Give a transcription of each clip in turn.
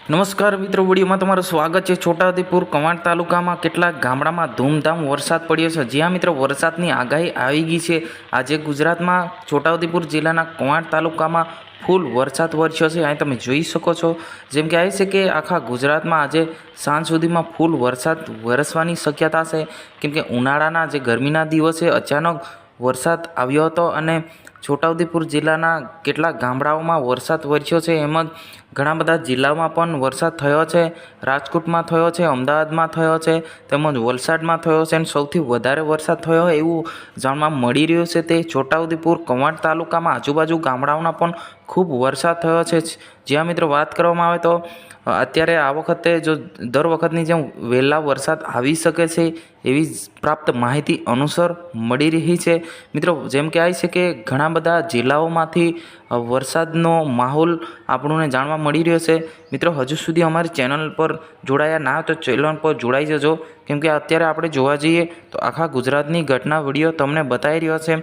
નમસ્કાર મિત્રો, વિડીયોમાં તમારું સ્વાગત છે। છોટાઉદેપુર કવાંટ તાલુકામાં કેટલાક ગામડામાં ધૂમધામ વરસાદ પડ્યો છે। જ્યાં મિત્રો વરસાદની આગાહી આવી ગઈ છે। આજે ગુજરાતમાં છોટાઉદેપુર જિલ્લાના કવાંટ તાલુકામાં ફૂલ વરસાદ વરસ્યો છે। અહીં તમે જોઈ શકો છો, જેમ કે આવી છે કે આખા ગુજરાતમાં આજે સાંજ સુધીમાં ફૂલ વરસાદ વરસવાની શક્યતા છે, કેમ કે ઉનાળાના જે ગરમીના દિવસે અચાનક વરસાદ આવ્યો હતો અને છોટાઉદેપુર જિલ્લાના કેટલાક ગામડાઓમાં વરસાદ વરસ્યો છે। એમ જ ઘણા બધા જિલ્લામાં પણ વરસાદ થયો છે। રાજકોટમાં થયો છે, અમદાવાદમાં થયો છે, તેમજ વલસાડમાં થયો છે અને સૌથી વધારે વરસાદ થયો એવું જાણવા મળી રહ્યું છે તે છોટાઉદેપુર કવાંટ તાલુકામાં આજુબાજુ ગામડાઓના પણ ખૂબ વરસાદ થયો છે। જ્યાં મિત્રો વાત કરવામાં આવે તો અત્યારે આ વખતે જો દર વખતની જેમ વહેલા વરસાદ આવી શકે છે એવી પ્રાપ્ત માહિતી અનુસાર મળી રહી છે। મિત્રો જેમ કે આવી છે કે ઘણા બધા જિલ્લાઓમાંથી વરસાદનો માહોલ આપણને જાણવા મળી રહ્યો છે। મિત્રો હજુ સુધી અમારી ચેનલ પર જોડાયા ના તો ચેનલ પર જોડાઈ જજો, કેમ કે અત્યારે આપણે જોવા જઈએ તો આખા ગુજરાતની ઘટના વિડીયો તમને બતાવી રહ્યો છે।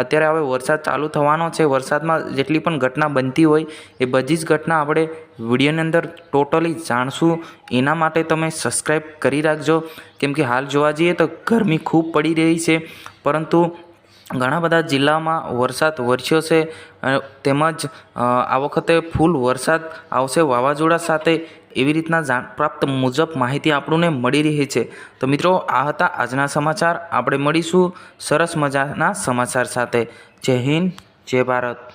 અત્યારે હવે વરસાદ ચાલુ થવાનો છે। વરસાદમાં જેટલી પણ ઘટના બનતી હોય એ બધી જ ઘટના આપણે વિડીયોની અંદર ટોટલી જાણશું। એના માટે તમે સબસ્ક્રાઈબ કરી રાખજો, કેમ કે હાલ જોવા જઈએ તો ગરમી ખૂબ પડી રહી છે, પરંતુ ઘણા બધા જિલ્લામાં વરસાદ વરસ્યો છે। તેમજ આ વખતે ફૂલ વરસાદ આવશે વાવાઝોડા સાથે, એવી રીતના પ્રાપ્ત મુજબ માહિતી આપણને મળી રહી છે। તો મિત્રો આ હતા આજના સમાચાર। આપણે મળીશું સરસ મજાના સમાચાર સાથે। જય હિન્દ, જય ભારત।